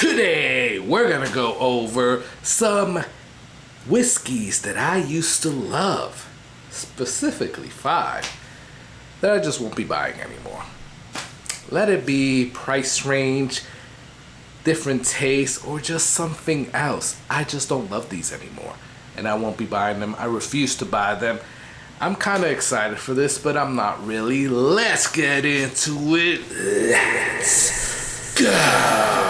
Today, we're gonna go over some whiskeys that I used to love. Specifically 5 that I just won't be buying anymore. Let it be price range, different taste, or just something else. I just don't love these anymore, and I won't be buying them. I refuse to buy them. I'm kind of excited for this, but I'm not really. Let's get into it. Let's go.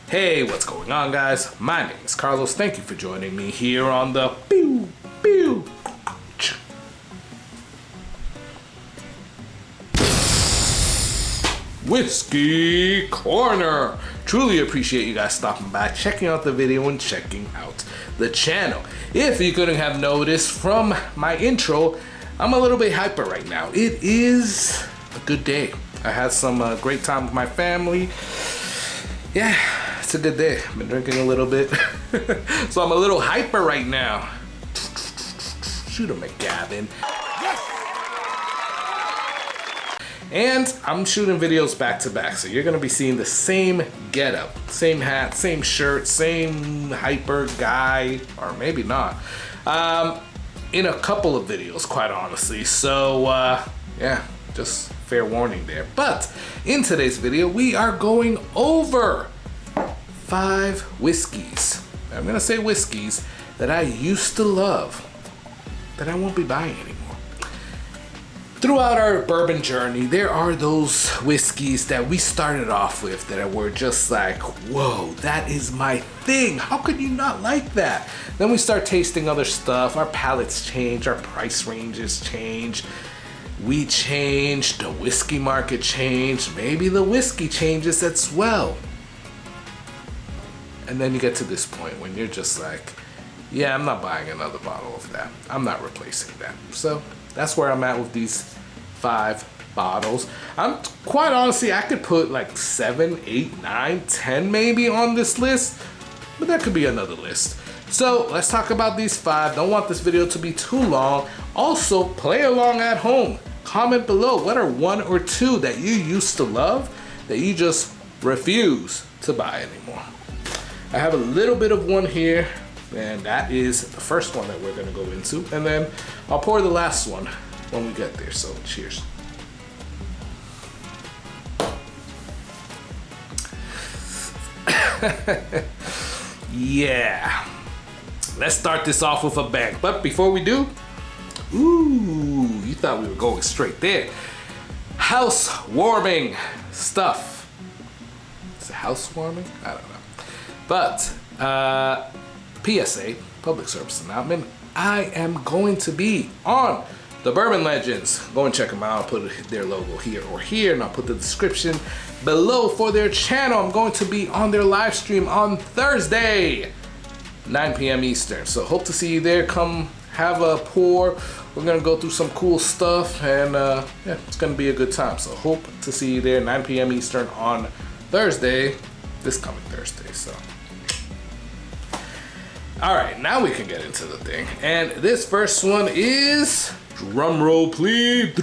Hey, what's going on, guys? My name is Carlos. Thank you for joining me here on the Whiskey Corner. Truly appreciate you guys stopping by, checking out the video, and checking out the channel. If you couldn't have noticed from my intro, I'm a little bit hyper right now. It is a good day. I had some great time with my family. Yeah, it's a good day. I've been drinking a little bit. So I'm a little hyper right now. Shoot him, McGavin. And I'm shooting videos back to back, so you're gonna be seeing the same getup, same hat, same shirt, same hyper guy, or maybe not, in a couple of videos, quite honestly. So yeah, just fair warning there. But in today's video, we are going over 5 whiskeys. I'm gonna say whiskeys that I used to love, that I won't be buying anymore. Throughout our bourbon journey, there are those whiskeys that we started off with that were just like, whoa, that is my thing. How could you not like that? Then we start tasting other stuff. Our palates change, our price ranges change. We changed, the whiskey market changed, maybe the whiskey changes as well. And then you get to this point when you're just like, yeah, I'm not buying another bottle of that. I'm not replacing that. So that's where I'm at with these 5 bottles. I'm quite honestly, I could put like 7, 8, 9, 10 maybe on this list, but that could be another list. So let's talk about these 5. Don't want this video to be too long. Also, play along at home. Comment below, what are 1 or 2 that you used to love that you just refuse to buy anymore? I have a little bit of one here, and that is the first one that we're gonna go into, and then I'll pour the last one when we get there. So cheers. Yeah, let's start this off with a bang. But before we do, ooh, you thought we were going straight there. Housewarming stuff. Is it housewarming? I don't know. But PSA, public service announcement, I am going to be on the Bourbon Legends. Go and check them out. I'll put their logo here or here, and I'll put the description below for their channel. I'm going to be on their live stream on Thursday, 9 p.m. Eastern. So hope to see you there. Come have a pour. We're gonna go through some cool stuff, and yeah, it's gonna be a good time. So hope to see you there, 9 p.m. Eastern on Thursday, this coming Thursday. So. All right, now we can get into the thing. And this first one is, drum roll please,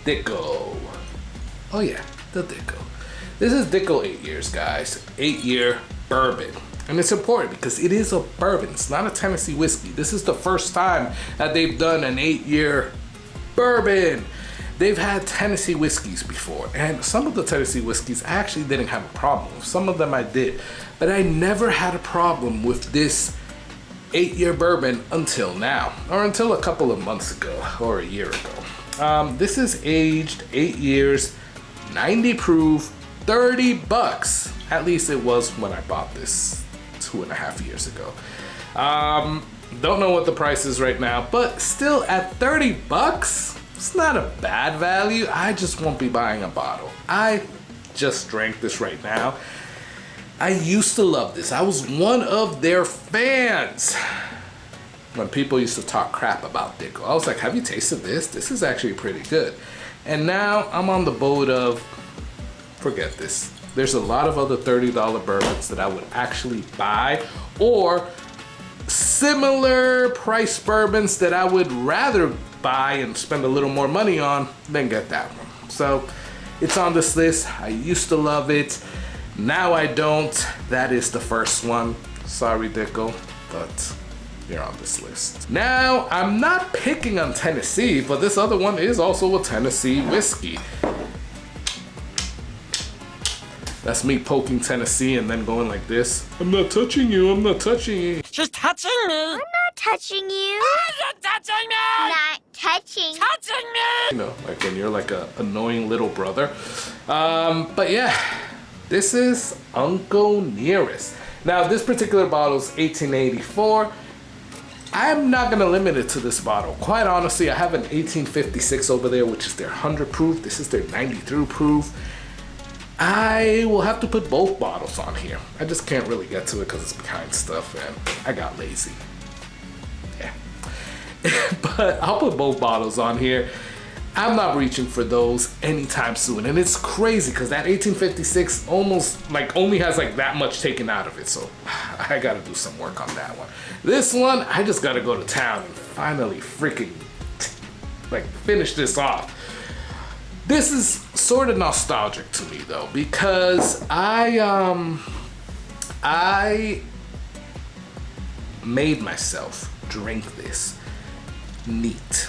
Dickel. Oh yeah, the Dickel. This is Dickel 8 years, guys. 8-year bourbon. And it's important because it is a bourbon. It's not a Tennessee whiskey. This is the first time that they've done an 8-year bourbon. They've had Tennessee whiskeys before, and some of the Tennessee whiskeys I actually didn't have a problem with. Some of them I did, but I never had a problem with this 8-year bourbon until now, or until a couple of months ago, or a year ago. This is aged 8 years, 90 proof, $30. At least it was when I bought this 2.5 years ago. Don't know what the price is right now, but still at $30, it's not a bad value. I just won't be buying a bottle. I just drank this right now. I used to love this. I was one of their fans when people used to talk crap about Dickel. I was like, have you tasted this? This is actually pretty good. And now I'm on the boat of, forget this. There's a lot of other $30 bourbons that I would actually buy, or similar price bourbons that I would rather buy and spend a little more money on than get that one. So it's on this list. I used to love it. Now I don't. That is the first one. Sorry, Dickel, but you're on this list. Now, I'm not picking on Tennessee, but this other one is also a Tennessee whiskey. That's me poking Tennessee and then going like this. I'm not touching you, I'm not touching you. She's touching me. I'm not touching you. You're touching me. Not touching. Touching me. You know, like when you're like a annoying little brother. But yeah, this is Uncle Nearest. Now, this particular bottle is 1884. I'm not gonna limit it to this bottle. Quite honestly, I have an 1856 over there, which is their 100 proof. This is their 93 proof. I will have to put both bottles on here. I just can't really get to it because it's behind stuff and I got lazy. Yeah. But I'll put both bottles on here. I'm not reaching for those anytime soon. And it's crazy because that 1856 almost like only has like that much taken out of it. So I gotta do some work on that one. This one, I just gotta go to town and finally freaking like finish this off. This is sort of nostalgic to me though, because I made myself drink this neat.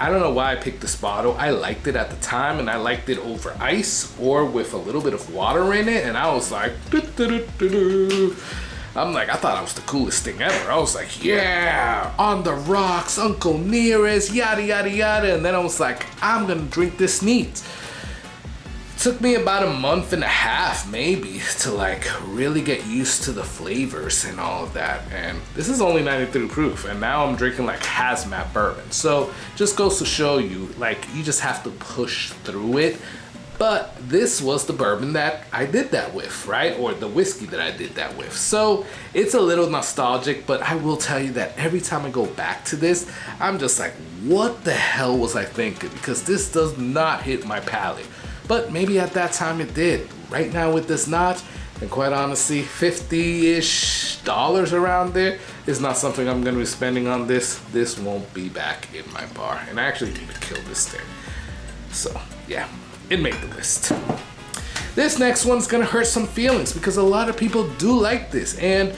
I don't know why I picked this bottle. I liked it at the time, and I liked it over ice or with a little bit of water in it, and I was like, I'm like, I thought I was the coolest thing ever. I was like, yeah, on the rocks, Uncle Nearest, yada, yada, yada. And then I was like, I'm gonna drink this neat. Took me about a month and a half, maybe, to like really get used to the flavors and all of that. And this is only 93 proof, and now I'm drinking like hazmat bourbon. So just goes to show you, like, you just have to push through it. But this was the bourbon that I did that with, right? Or the whiskey that I did that with. So it's a little nostalgic, but I will tell you that every time I go back to this, I'm just like, what the hell was I thinking? Because this does not hit my palate. But maybe at that time it did. Right now with this notch, and quite honestly, $50-ish around there is not something I'm gonna be spending on this. This won't be back in my bar. And I actually need to kill this thing. So yeah, it made the list. This next one's gonna hurt some feelings because a lot of people do like this. And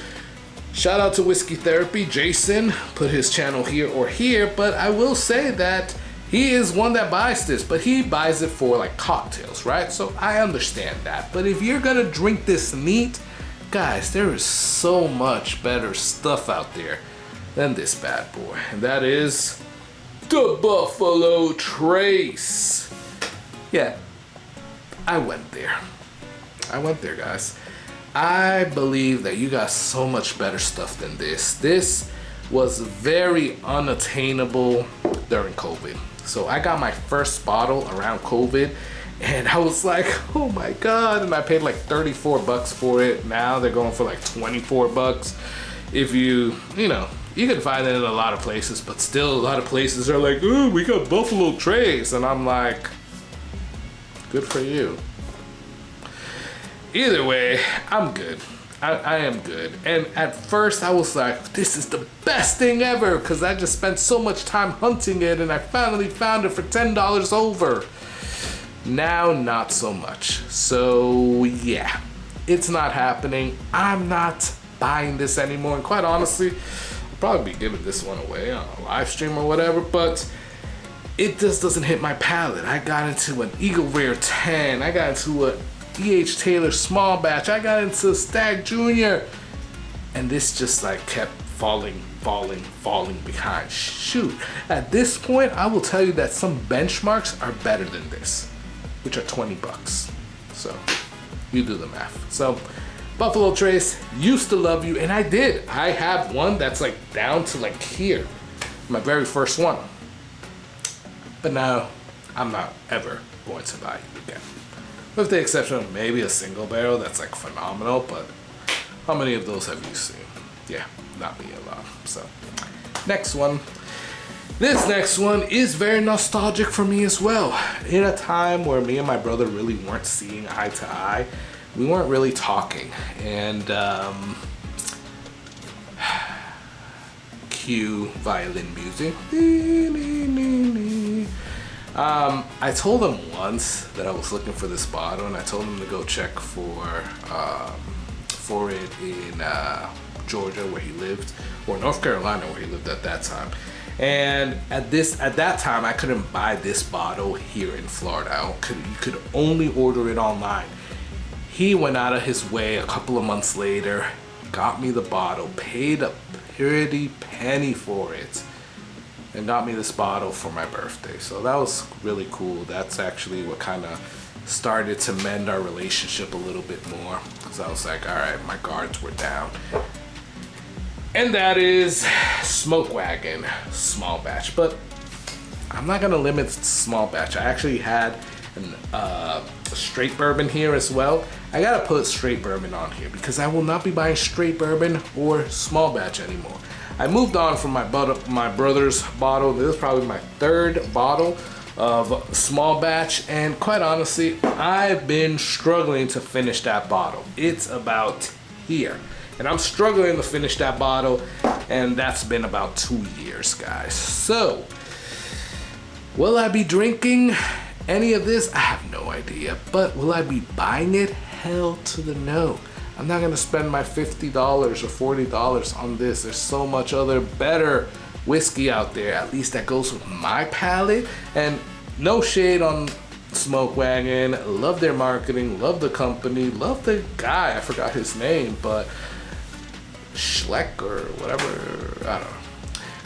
shout out to Whiskey Therapy. Jason put his channel here or here, but I will say that he is one that buys this, but he buys it for like cocktails, right? So I understand that. But if you're gonna drink this neat, guys, there is so much better stuff out there than this bad boy. And that is the Buffalo Trace. Yeah, I went there. I went there, guys. I believe that you got so much better stuff than this. This was very unattainable during COVID. So I got my first bottle around COVID and I was like, oh my God. And I paid like 34 bucks for it. Now they're going for like 24 bucks. If you know, you can find it in a lot of places, but still a lot of places are like, ooh, we got Buffalo Trace. And I'm like, good for you. Either way, I'm good. I am good. And at first I was like, this is the best thing ever because I just spent so much time hunting it and I finally found it for $10 over. Now, not so much. So yeah, it's not happening. I'm not buying this anymore. And quite honestly, I'll probably be giving this one away on a live stream or whatever, but it just doesn't hit my palate. I got into an Eagle Rare 10. I got into a E.H. Taylor small batch. I got into Stag Jr. And this just like kept falling behind. Shoot. At this point, I will tell you that some benchmarks are better than this, which are 20 bucks. So you do the math. So Buffalo Trace, used to love you, and I did. I have one that's like down to like here. My very first one. But now I'm not ever going to buy it again. With the exception of maybe a single barrel that's like phenomenal, but how many of those have you seen? Yeah, not me a lot. So, next one. This next one is very nostalgic for me as well. In a time where me and my brother really weren't seeing eye to eye, we weren't really talking, and cue violin music. I told him once that I was looking for this bottle, and I told him to go check for it in Georgia, where he lived, or North Carolina, where he lived at that time. And at that time, I couldn't buy this bottle here in Florida. You could only order it online. He went out of his way a couple of months later, got me the bottle, paid a pretty penny for it, and got me this bottle for my birthday. So that was really cool. That's actually what kind of started to mend our relationship a little bit more, because I was like, all right, my guards were down. And that is Smoke Wagon small batch. But I'm not gonna limit to small batch. I actually had a straight bourbon here as well. I gotta put straight bourbon on here because I will not be buying straight bourbon or small batch anymore. I moved on from my brother's bottle. This is probably my third bottle of small batch, and quite honestly, I've been struggling to finish that bottle. It's about here, and I'm struggling to finish that bottle, and that's been about 2 years, guys. So, will I be drinking any of this? I have no idea, but will I be buying it? Hell to the no. I'm not gonna spend my $50 or $40 on this. There's so much other better whiskey out there, at least that goes with my palate. And no shade on Smoke Wagon. Love their marketing, love the company, love the guy. I forgot his name, but Schleck or whatever, I don't know.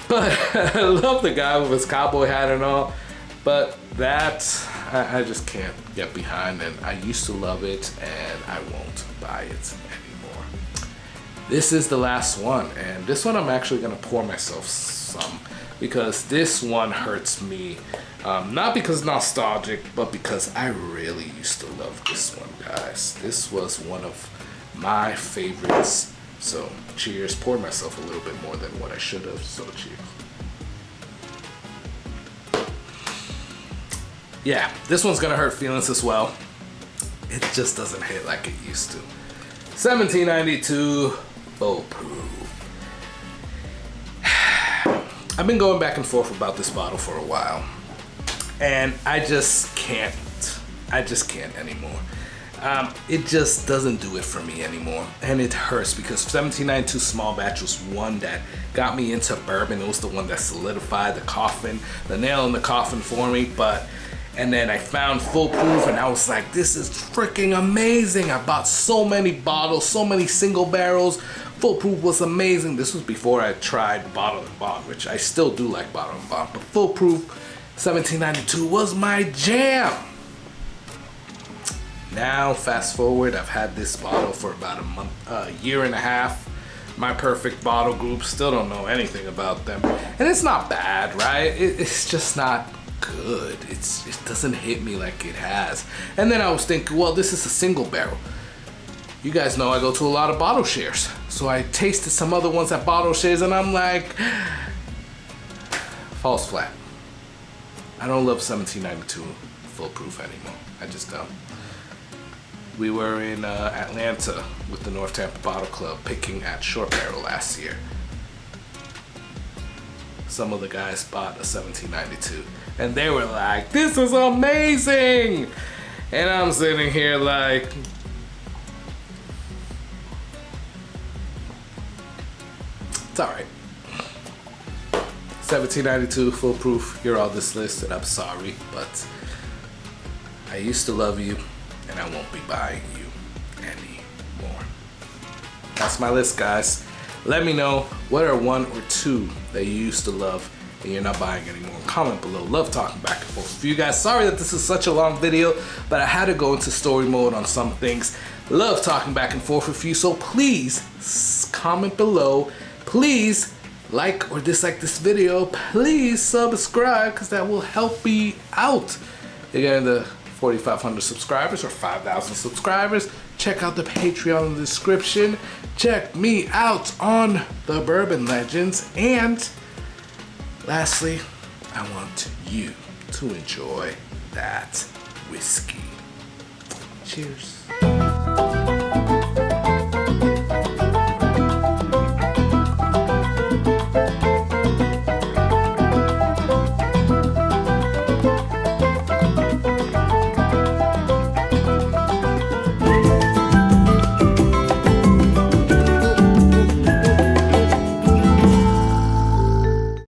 But I love the guy with his cowboy hat and all. But that, I just can't get behind, and I used to love it, and I won't buy it anymore. This is the last one, and this one I'm actually gonna pour myself some, because this one hurts me. Not because nostalgic, but because I really used to love this one, guys. This was one of my favorites. So cheers. Poured myself a little bit more than what I should have, so cheers. Yeah, this one's gonna hurt feelings as well. It just doesn't hit like it used to. 1792 Bulletproof. I've been going back and forth about this bottle for a while, and I just can't anymore. It just doesn't do it for me anymore, and it hurts because 1792 small batch was one that got me into bourbon. It was the one that solidified the nail in the coffin for me. And then I found Full Proof, and I was like, this is freaking amazing. I bought so many bottles, so many single barrels. Full Proof was amazing. This was before I tried Bottle and Bond, which I still do like Bottle and Bond, but Full Proof 1792 was my jam. Now, fast forward, I've had this bottle for about a year and a half. My Perfect Bottle Group, still don't know anything about them. And it's not bad, right? It's just not good. It doesn't hit me like it has. And then I was thinking, well, this is a single barrel. You guys know I go to a lot of bottle shares. So I tasted some other ones at bottle shares, and I'm like, falls flat. I don't love 1792 Full Proof anymore. I just don't. We were in Atlanta with the North Tampa Bottle Club picking at Short Barrel last year. Some of the guys bought a 1792, and they were like, this is amazing! And I'm sitting here like, it's alright. 1792 Full Proof, you're on this list, and I'm sorry, but I used to love you, and I won't be buying you anymore. That's my list, guys. Let me know what are one or two that you used to love and you're not buying anymore. Comment below. Love talking back and forth with you guys. Sorry that this is such a long video, but I had to go into story mode on some things. Love talking back and forth with you, so please comment below. Please like or dislike this video. Please subscribe, because that will help me out. Again, the 4,500 subscribers or 5,000 subscribers. Check out the Patreon in the description. Check me out on the Bourbon Legends. And lastly, I want you to enjoy that whiskey. Cheers.